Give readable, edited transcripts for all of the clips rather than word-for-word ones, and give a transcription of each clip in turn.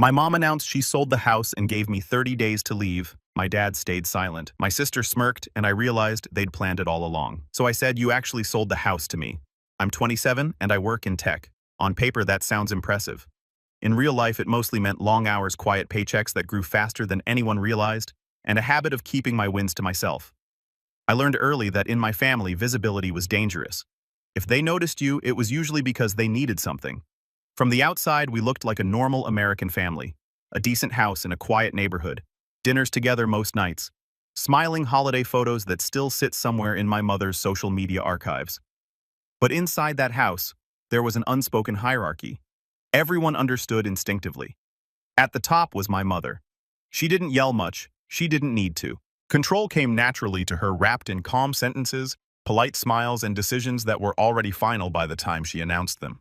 My mom announced she sold the house and gave me 30 days to leave. My dad stayed silent. My sister smirked, and I realized they'd planned it all along. So I said, "You actually sold the house to me. I'm 27 and I work in tech. On paper, that sounds impressive. In real life, it mostly meant long hours, quiet paychecks that grew faster than anyone realized, and a habit of keeping my wins to myself. I learned early that in my family, visibility was dangerous. If they noticed you, it was usually because they needed something. From the outside, we looked like a normal American family. A decent house in a quiet neighborhood. Dinners together most nights. Smiling holiday photos that still sit somewhere in my mother's social media archives. But inside that house, there was an unspoken hierarchy. Everyone understood instinctively. At the top was my mother. She didn't yell much. She didn't need to. Control came naturally to her, wrapped in calm sentences, polite smiles, and decisions that were already final by the time she announced them.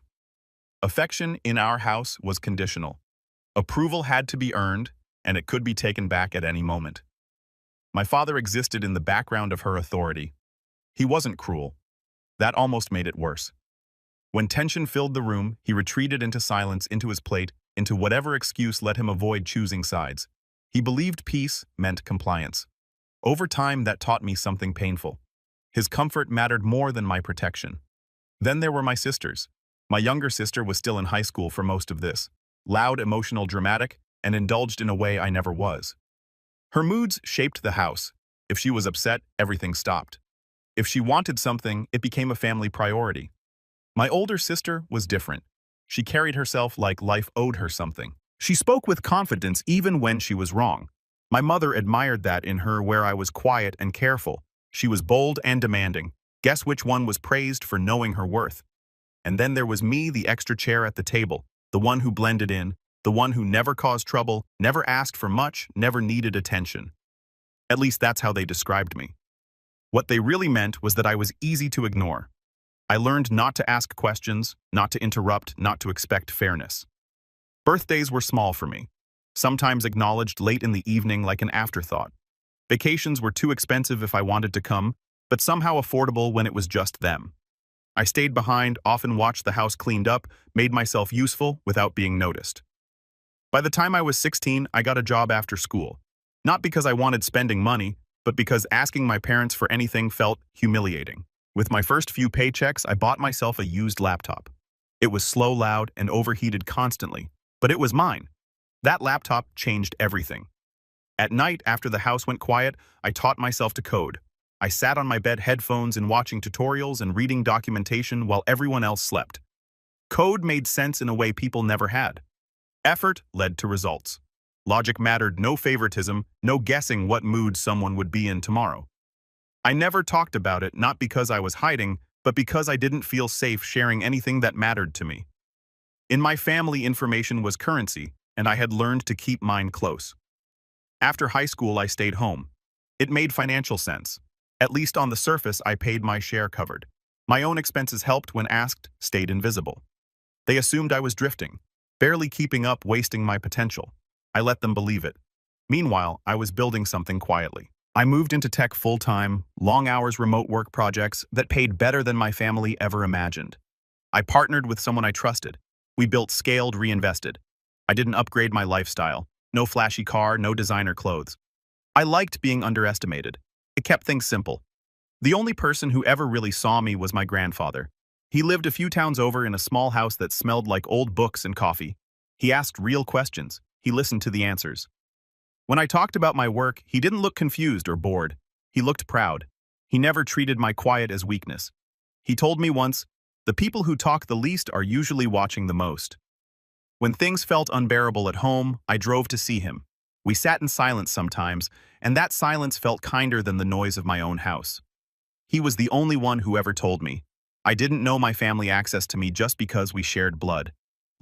Affection in our house was conditional. Approval had to be earned, and it could be taken back at any moment. My father existed in the background of her authority. He wasn't cruel. That almost made it worse. When tension filled the room, he retreated into silence, into his plate, into whatever excuse let him avoid choosing sides. He believed peace meant compliance. Over time, that taught me something painful. His comfort mattered more than my protection. Then there were my sisters. My younger sister was still in high school for most of this. Loud, emotional, dramatic, and indulged in a way I never was. Her moods shaped the house. If she was upset, everything stopped. If she wanted something, it became a family priority. My older sister was different. She carried herself like life owed her something. She spoke with confidence even when she was wrong. My mother admired that in her, where I was quiet and careful. She was bold and demanding. Guess which one was praised for knowing her worth? And then there was me, the extra chair at the table, the one who blended in, the one who never caused trouble, never asked for much, never needed attention. At least that's how they described me. What they really meant was that I was easy to ignore. I learned not to ask questions, not to interrupt, not to expect fairness. Birthdays were small for me, sometimes acknowledged late in the evening like an afterthought. Vacations were too expensive if I wanted to come, but somehow affordable when it was just them. I stayed behind, often watched the house cleaned up, made myself useful without being noticed. By the time I was 16, I got a job after school. Not because I wanted spending money, but because asking my parents for anything felt humiliating. With my first few paychecks, I bought myself a used laptop. It was slow, loud, and overheated constantly, but it was mine. That laptop changed everything. At night, after the house went quiet, I taught myself to code. I sat on my bed, headphones, and watching tutorials and reading documentation while everyone else slept. Code made sense in a way people never had. Effort led to results. Logic mattered, no favoritism, no guessing what mood someone would be in tomorrow. I never talked about it, not because I was hiding, but because I didn't feel safe sharing anything that mattered to me. In my family, information was currency, and I had learned to keep mine close. After high school, I stayed home. It made financial sense. At least on the surface, I paid my share covered. My own expenses helped when asked, stayed invisible. They assumed I was drifting, barely keeping up, wasting my potential. I let them believe it. Meanwhile, I was building something quietly. I moved into tech full-time, long hours remote work projects that paid better than my family ever imagined. I partnered with someone I trusted. We built, scaled, reinvested. I didn't upgrade my lifestyle. No flashy car, no designer clothes. I liked being underestimated. It kept things simple. The only person who ever really saw me was my grandfather. He lived a few towns over in a small house that smelled like old books and coffee. He asked real questions. He listened to the answers. When I talked about my work, he didn't look confused or bored. He looked proud. He never treated my quiet as weakness. He told me once, "The people who talk the least are usually watching the most." When things felt unbearable at home, I drove to see him. We sat in silence sometimes, and that silence felt kinder than the noise of my own house. He was the only one who ever told me. I didn't know my family access to me just because we shared blood.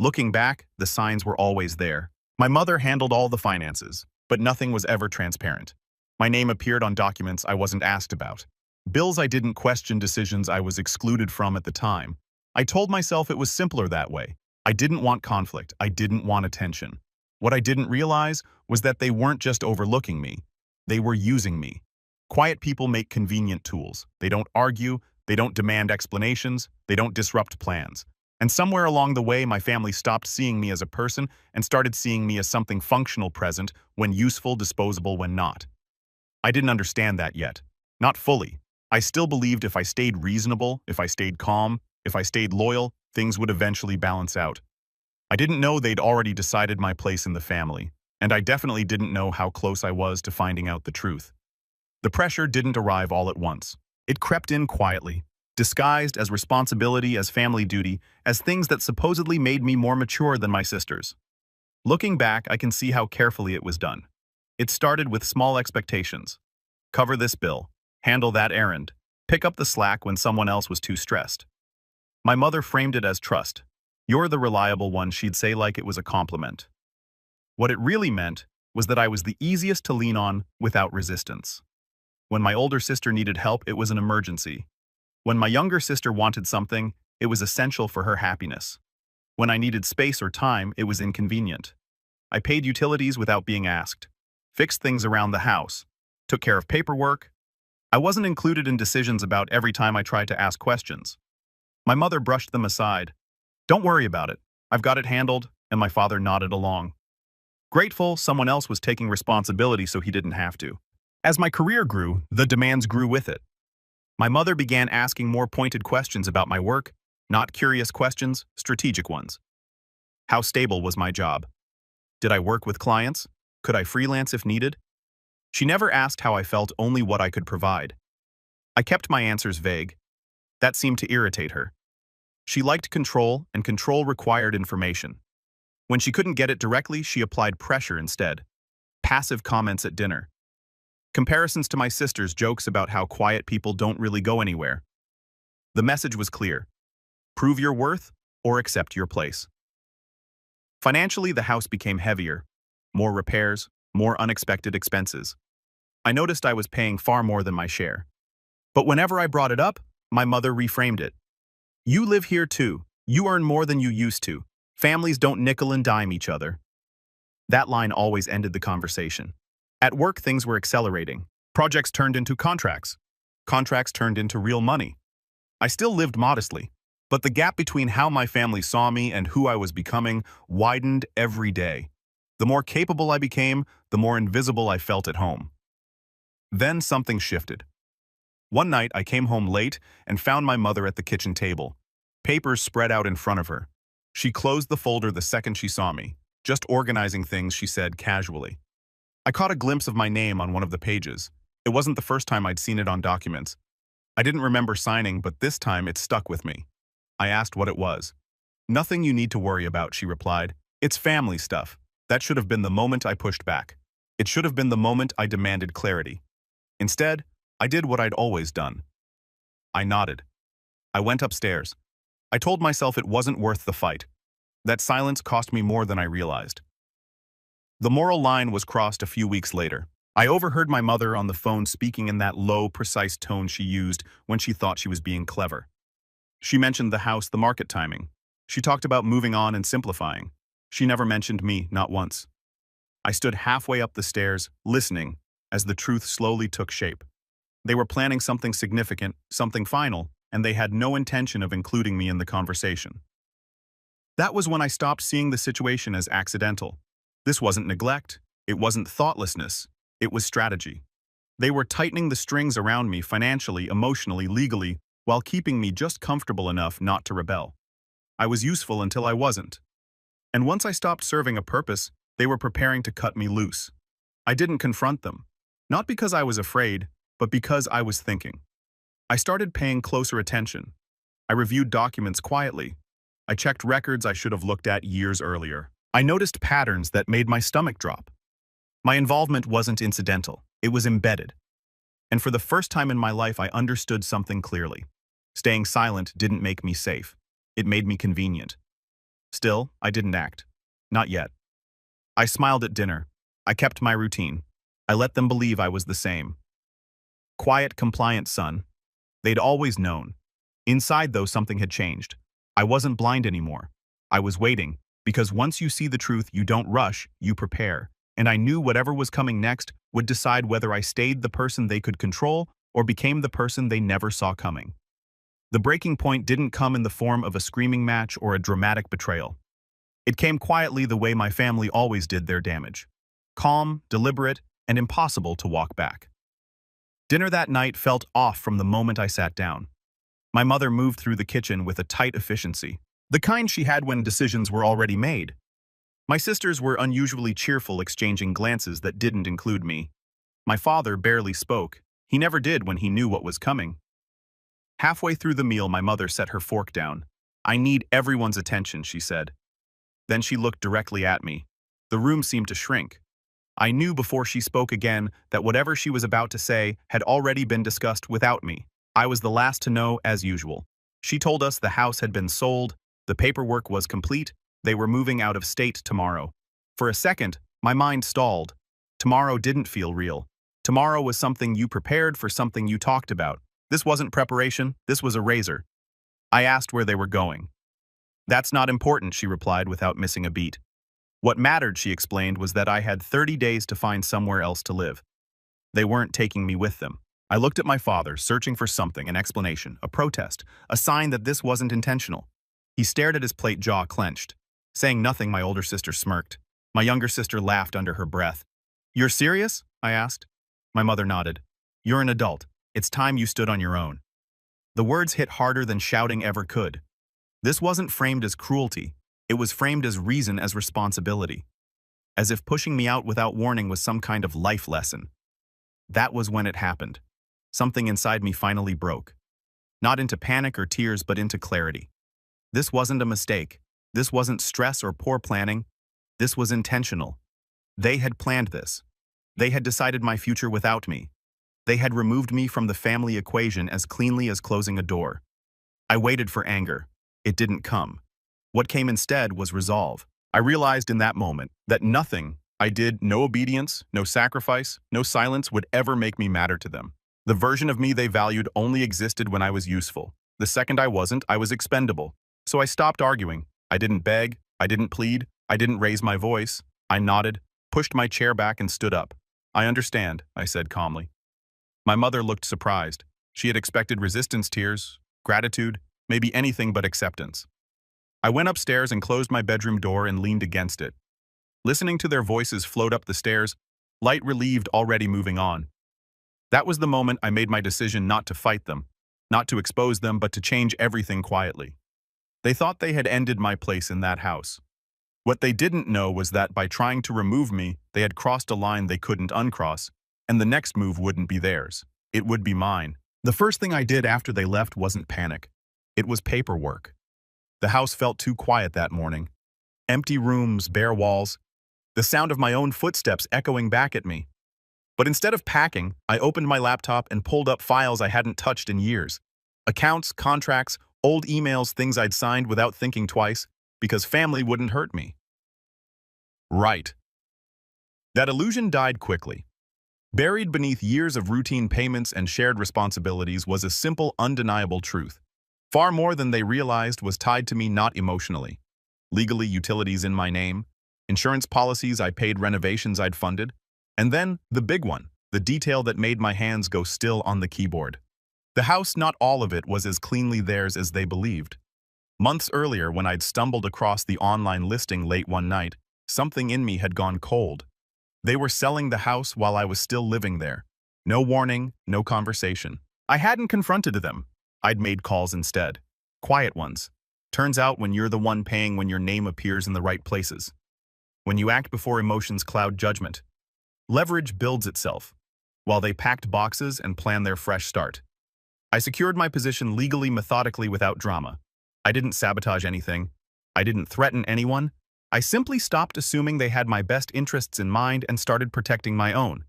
Looking back, the signs were always there. My mother handled all the finances, but nothing was ever transparent. My name appeared on documents I wasn't asked about. Bills I didn't question, decisions I was excluded from at the time. I told myself it was simpler that way. I didn't want conflict. I didn't want attention. What I didn't realize was that they weren't just overlooking me. They were using me. Quiet people make convenient tools. They don't argue. They don't demand explanations. They don't disrupt plans. And somewhere along the way, my family stopped seeing me as a person and started seeing me as something functional present when useful, disposable when not. I didn't understand that yet. Not fully. I still believed if I stayed reasonable, if I stayed calm, if I stayed loyal, things would eventually balance out. I didn't know they'd already decided my place in the family, and I definitely didn't know how close I was to finding out the truth. The pressure didn't arrive all at once. It crept in quietly, disguised as responsibility, as family duty, as things that supposedly made me more mature than my sisters. Looking back, I can see how carefully it was done. It started with small expectations. Cover this bill, handle that errand, pick up the slack when someone else was too stressed. My mother framed it as trust. You're the reliable one, she'd say like it was a compliment. What it really meant was that I was the easiest to lean on without resistance. When my older sister needed help, it was an emergency. When my younger sister wanted something, it was essential for her happiness. When I needed space or time, it was inconvenient. I paid utilities without being asked, fixed things around the house, took care of paperwork. I wasn't included in decisions about every time I tried to ask questions. My mother brushed them aside. Don't worry about it. I've got it handled, and my father nodded along. Grateful, someone else was taking responsibility so he didn't have to. As my career grew, the demands grew with it. My mother began asking more pointed questions about my work, not curious questions, strategic ones. How stable was my job? Did I work with clients? Could I freelance if needed? She never asked how I felt, only what I could provide. I kept my answers vague. That seemed to irritate her. She liked control, and control required information. When she couldn't get it directly, she applied pressure instead. Passive comments at dinner. Comparisons to my sisters, jokes about how quiet people don't really go anywhere. The message was clear. Prove your worth or accept your place. Financially, the house became heavier. More repairs, more unexpected expenses. I noticed I was paying far more than my share. But whenever I brought it up, my mother reframed it. You live here too. You earn more than you used to. Families don't nickel and dime each other. That line always ended the conversation. At work, things were accelerating. Projects turned into contracts. Contracts turned into real money. I still lived modestly, but the gap between how my family saw me and who I was becoming widened every day. The more capable I became, the more invisible I felt at home. Then something shifted. One night, I came home late and found my mother at the kitchen table. Papers spread out in front of her. She closed the folder the second she saw me, just organizing things, she said casually. I caught a glimpse of my name on one of the pages. It wasn't the first time I'd seen it on documents. I didn't remember signing, but this time it stuck with me. I asked what it was. Nothing you need to worry about, she replied. It's family stuff. That should have been the moment I pushed back. It should have been the moment I demanded clarity. Instead, I did what I'd always done. I nodded. I went upstairs. I told myself it wasn't worth the fight. That silence cost me more than I realized. The moral line was crossed a few weeks later. I overheard my mother on the phone speaking in that low, precise tone she used when she thought she was being clever. She mentioned the house, the market timing. She talked about moving on and simplifying. She never mentioned me, not once. I stood halfway up the stairs, listening, as the truth slowly took shape. They were planning something significant, something final, and they had no intention of including me in the conversation. That was when I stopped seeing the situation as accidental. This wasn't neglect. It wasn't thoughtlessness. It was strategy. They were tightening the strings around me financially, emotionally, legally, while keeping me just comfortable enough not to rebel. I was useful until I wasn't. And once I stopped serving a purpose, they were preparing to cut me loose. I didn't confront them. Not because I was afraid, but because I was thinking. I started paying closer attention. I reviewed documents quietly. I checked records I should have looked at years earlier. I noticed patterns that made my stomach drop. My involvement wasn't incidental. It was embedded. And for the first time in my life, I understood something clearly. Staying silent didn't make me safe. It made me convenient. Still, I didn't act. Not yet. I smiled at dinner. I kept my routine. I let them believe I was the same. Quiet, compliant son. They'd always known. Inside, though, something had changed. I wasn't blind anymore. I was waiting, because once you see the truth, you don't rush, you prepare. And I knew whatever was coming next would decide whether I stayed the person they could control or became the person they never saw coming. The breaking point didn't come in the form of a screaming match or a dramatic betrayal. It came quietly the way my family always did their damage. Calm, deliberate, and impossible to walk back. Dinner that night felt off from the moment I sat down. My mother moved through the kitchen with a tight efficiency, the kind she had when decisions were already made. My sisters were unusually cheerful, exchanging glances that didn't include me. My father barely spoke. He never did when he knew what was coming. Halfway through the meal, my mother set her fork down. "I need everyone's attention," she said. Then she looked directly at me. The room seemed to shrink. I knew before she spoke again that whatever she was about to say had already been discussed without me. I was the last to know, as usual. She told us the house had been sold, the paperwork was complete, they were moving out of state tomorrow. For a second, my mind stalled. Tomorrow didn't feel real. Tomorrow was something you prepared for, something you talked about. This wasn't preparation, this was a razor. I asked where they were going. "That's not important," she replied without missing a beat. What mattered, she explained, was that I had 30 days to find somewhere else to live. They weren't taking me with them. I looked at my father, searching for something, an explanation, a protest, a sign that this wasn't intentional. He stared at his plate, jaw clenched. Saying nothing, my older sister smirked. My younger sister laughed under her breath. "You're serious?" I asked. My mother nodded. "You're an adult. It's time you stood on your own." The words hit harder than shouting ever could. This wasn't framed as cruelty. It was framed as reason, as responsibility. As if pushing me out without warning was some kind of life lesson. That was when it happened. Something inside me finally broke. Not into panic or tears, but into clarity. This wasn't a mistake. This wasn't stress or poor planning. This was intentional. They had planned this. They had decided my future without me. They had removed me from the family equation as cleanly as closing a door. I waited for anger. It didn't come. What came instead was resolve. I realized in that moment that nothing I did, no obedience, no sacrifice, no silence, would ever make me matter to them. The version of me they valued only existed when I was useful. The second I wasn't, I was expendable. So I stopped arguing. I didn't beg, I didn't plead, I didn't raise my voice. I nodded, pushed my chair back, and stood up. "I understand," I said calmly. My mother looked surprised. She had expected resistance, tears, gratitude, maybe anything but acceptance. I went upstairs and closed my bedroom door and leaned against it. Listening to their voices float up the stairs, light relieved, already moving on. That was the moment I made my decision not to fight them, not to expose them, but to change everything quietly. They thought they had ended my place in that house. What they didn't know was that by trying to remove me, they had crossed a line they couldn't uncross, and the next move wouldn't be theirs. It would be mine. The first thing I did after they left wasn't panic. It was paperwork. The house felt too quiet that morning. Empty rooms, bare walls, the sound of my own footsteps echoing back at me. But instead of packing, I opened my laptop and pulled up files I hadn't touched in years. Accounts, contracts, old emails, things I'd signed without thinking twice, because family wouldn't hurt me. Right. That illusion died quickly. Buried beneath years of routine payments and shared responsibilities was a simple, undeniable truth. Far more than they realized was tied to me, not emotionally. Legally, utilities in my name, insurance policies I paid, renovations I'd funded, and then the big one, the detail that made my hands go still on the keyboard. The house, not all of it, was as cleanly theirs as they believed. Months earlier, when I'd stumbled across the online listing late one night, something in me had gone cold. They were selling the house while I was still living there. No warning, no conversation. I hadn't confronted them. I'd made calls instead. Quiet ones. Turns out when you're the one paying, when your name appears in the right places. When you act before emotions cloud judgment. Leverage builds itself, while they packed boxes and planned their fresh start. I secured my position legally, methodically, without drama. I didn't sabotage anything. I didn't threaten anyone. I simply stopped assuming they had my best interests in mind and started protecting my own.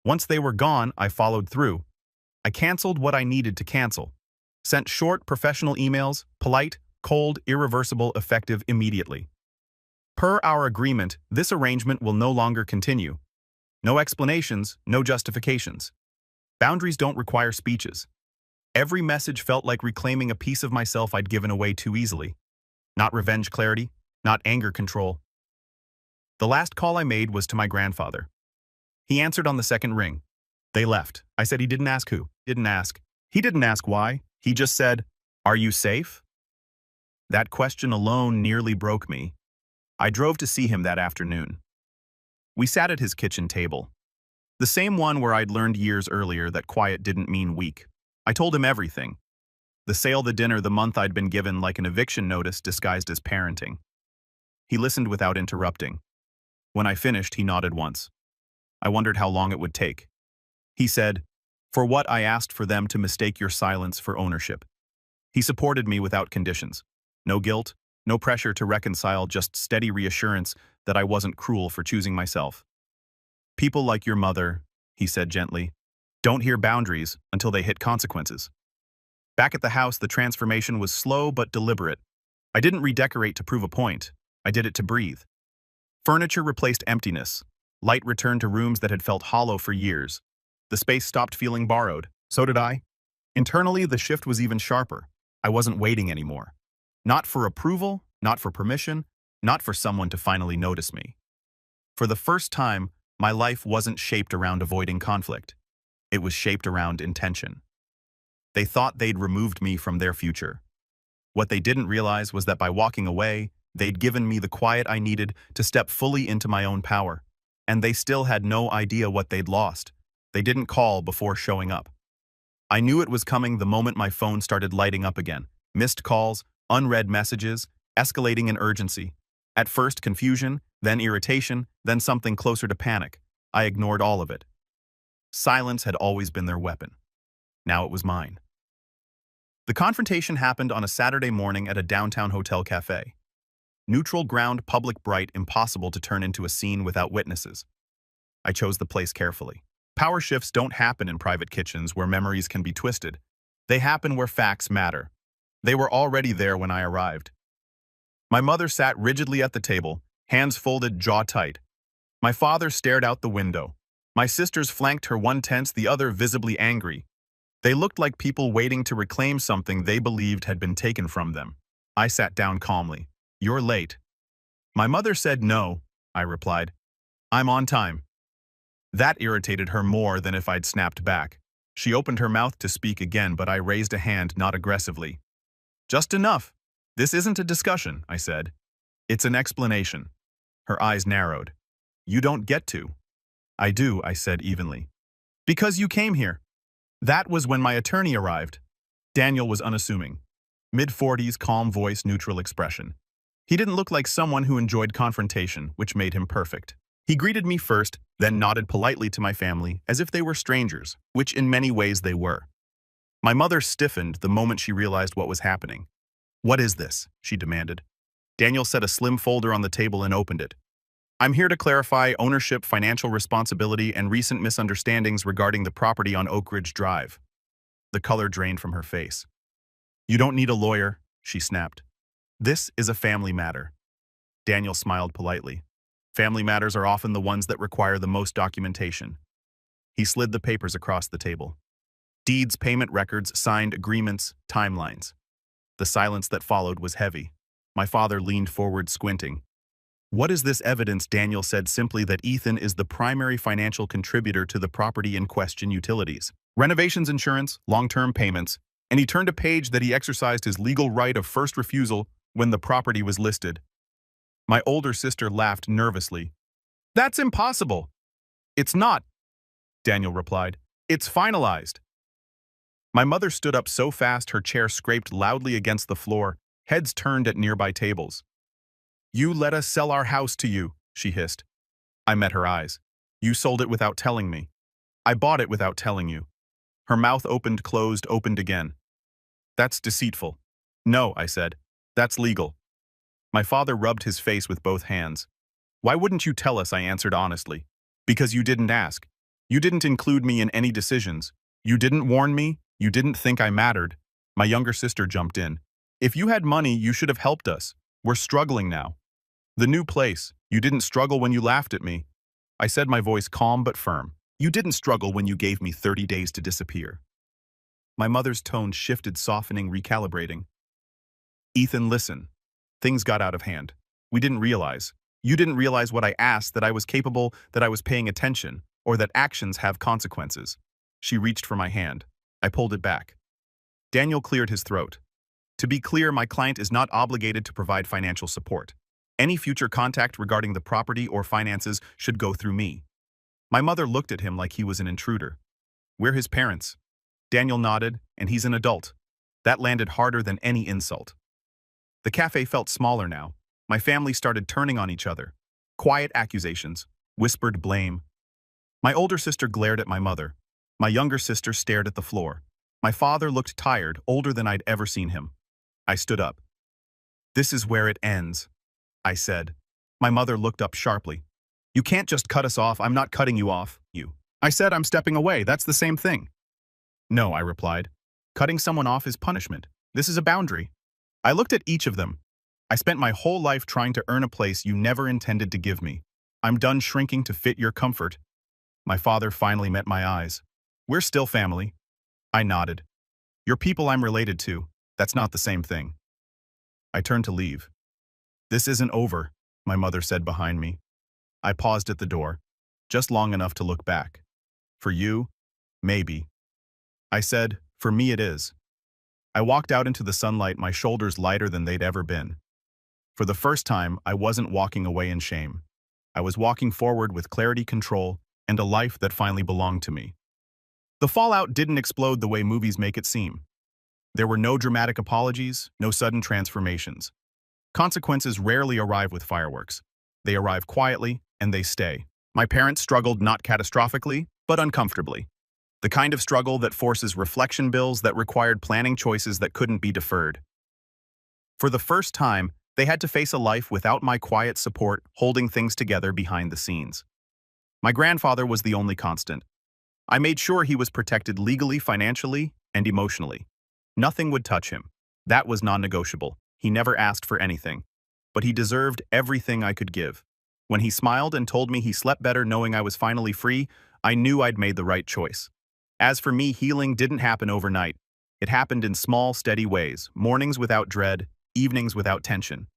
Once they were gone, I followed through. I canceled what I needed to cancel. Sent short, professional emails, polite, cold, irreversible, effective immediately. Per our agreement, this arrangement will no longer continue. No explanations, no justifications. Boundaries don't require speeches. Every message felt like reclaiming a piece of myself I'd given away too easily. Not revenge clarity, not anger control. The last call I made was to my grandfather. He answered on the second ring. They left. I said he didn't ask who. Didn't ask. He didn't ask why. He just said, Are you safe? That question alone nearly broke me. I drove to see him that afternoon. We sat at his kitchen table, the same one where I'd learned years earlier that quiet didn't mean weak. I told him everything. The sale, the dinner, the month I'd been given like an eviction notice disguised as parenting. He listened without interrupting. When I finished, he nodded once. I wondered how long it would take. He said, "For what I asked for them to mistake your silence for ownership." He supported me without conditions. No guilt, no pressure to reconcile, just steady reassurance that I wasn't cruel for choosing myself. People like your mother, he said gently, don't hear boundaries until they hit consequences. Back at the house, the transformation was slow but deliberate. I didn't redecorate to prove a point. I did it to breathe. Furniture replaced emptiness. Light returned to rooms that had felt hollow for years. The space stopped feeling borrowed. So did I. Internally, the shift was even sharper. I wasn't waiting anymore. Not for approval, not for permission, not for someone to finally notice me. For the first time, my life wasn't shaped around avoiding conflict. It was shaped around intention. They thought they'd removed me from their future. What they didn't realize was that by walking away, they'd given me the quiet I needed to step fully into my own power. And they still had no idea what they'd lost. They didn't call before showing up. I knew it was coming the moment my phone started lighting up again. Missed calls, unread messages, escalating in urgency. At first confusion, then irritation, then something closer to panic. I ignored all of it. Silence had always been their weapon. Now it was mine. The confrontation happened on a Saturday morning at a downtown hotel cafe. Neutral ground, public, bright, impossible to turn into a scene without witnesses. I chose the place carefully. Power shifts don't happen in private kitchens where memories can be twisted. They happen where facts matter. They were already there when I arrived. My mother sat rigidly at the table, hands folded, jaw tight. My father stared out the window. My sisters flanked her, one tense, the other visibly angry. They looked like people waiting to reclaim something they believed had been taken from them. I sat down calmly. "You're late." My mother said no, I replied. "I'm on time." That irritated her more than if I'd snapped back. She opened her mouth to speak again, but I raised a hand, not aggressively. "Just enough. This isn't a discussion," I said. "It's an explanation." Her eyes narrowed. "You don't get to." "I do," I said evenly. "Because you came here." That was when my attorney arrived. Daniel was unassuming. Mid-40s, calm voice, neutral expression. He didn't look like someone who enjoyed confrontation, which made him perfect. He greeted me first, then nodded politely to my family as if they were strangers, which in many ways they were. My mother stiffened the moment she realized what was happening. "What is this?" she demanded. Daniel set a slim folder on the table and opened it. "I'm here to clarify ownership, financial responsibility, and recent misunderstandings regarding the property on Oak Ridge Drive." The color drained from her face. "You don't need a lawyer," she snapped. "This is a family matter." Daniel smiled politely. "Family matters are often the ones that require the most documentation." He slid the papers across the table. Deeds, payment records, signed agreements, timelines. The silence that followed was heavy. My father leaned forward, squinting. "What is this evidence?" Daniel said simply that Ethan is the primary financial contributor to the property in question, utilities, renovations, insurance, long-term payments, and he turned a page that he exercised his legal right of first refusal when the property was listed. My older sister laughed nervously. "That's impossible." "It's not," Daniel replied. "It's finalized." My mother stood up so fast her chair scraped loudly against the floor, heads turned at nearby tables. "You let us sell our house to you," she hissed. I met her eyes. "You sold it without telling me." "I bought it without telling you." Her mouth opened, closed, opened again. "That's deceitful." "No," I said. "That's legal." My father rubbed his face with both hands. "Why wouldn't you tell us?" I answered honestly. "Because you didn't ask. You didn't include me in any decisions. You didn't warn me. You didn't think I mattered." My younger sister jumped in. "If you had money, you should have helped us. We're struggling now." "The new place. You didn't struggle when you laughed at me." I said, my voice calm but firm. "You didn't struggle when you gave me 30 days to disappear." My mother's tone shifted, softening, recalibrating. "Ethan, listen. Things got out of hand. We didn't realize. You didn't realize what I asked, that I was capable, that I was paying attention, or that actions have consequences." She reached for my hand. I pulled it back. Daniel cleared his throat. To be clear, my client is not obligated to provide financial support. Any future contact regarding the property or finances should go through me. My mother looked at him like he was an intruder. We're his parents. Daniel nodded, and he's an adult. That landed harder than any insult. The cafe felt smaller now. My family started turning on each other. Quiet accusations, whispered blame. My older sister glared at my mother. My younger sister stared at the floor. My father looked tired, older than I'd ever seen him. I stood up. "This is where it ends," I said. My mother looked up sharply. "You can't just cut us off. I'm not cutting you off, you." I said, "I'm stepping away. That's the same thing." "No," I replied. "Cutting someone off is punishment. This is a boundary." I looked at each of them. "I spent my whole life trying to earn a place you never intended to give me. I'm done shrinking to fit your comfort." My father finally met my eyes. "We're still family." I nodded. "You're people I'm related to. That's not the same thing." I turned to leave. "This isn't over," my mother said behind me. I paused at the door, just long enough to look back. "For you, maybe." I said, "For me it is." I walked out into the sunlight, my shoulders lighter than they'd ever been. For the first time, I wasn't walking away in shame. I was walking forward with clarity, control, and a life that finally belonged to me. The fallout didn't explode the way movies make it seem. There were no dramatic apologies, no sudden transformations. Consequences rarely arrive with fireworks. They arrive quietly, and they stay. My parents struggled not catastrophically, but uncomfortably. The kind of struggle that forces reflection bills that required planning choices that couldn't be deferred. For the first time, they had to face a life without my quiet support holding things together behind the scenes. My grandfather was the only constant. I made sure he was protected legally, financially, and emotionally. Nothing would touch him. That was non-negotiable. He never asked for anything. But he deserved everything I could give. When he smiled and told me he slept better knowing I was finally free, I knew I'd made the right choice. As for me, healing didn't happen overnight. It happened in small, steady ways, mornings without dread, evenings without tension.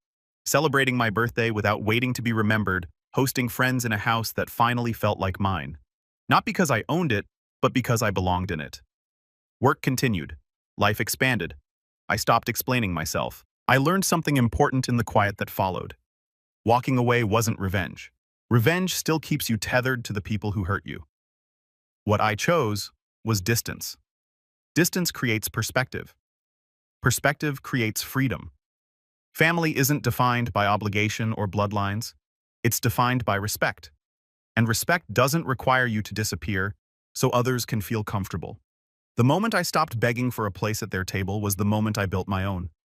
Celebrating my birthday without waiting to be remembered, hosting friends in a house that finally felt like mine. Not because I owned it, but because I belonged in it. Work continued. Life expanded. I stopped explaining myself. I learned something important in the quiet that followed. Walking away wasn't revenge. Revenge still keeps you tethered to the people who hurt you. What I chose was distance. Distance creates perspective. Perspective creates freedom. Family isn't defined by obligation or bloodlines. It's defined by respect. And respect doesn't require you to disappear so others can feel comfortable. The moment I stopped begging for a place at their table was the moment I built my own.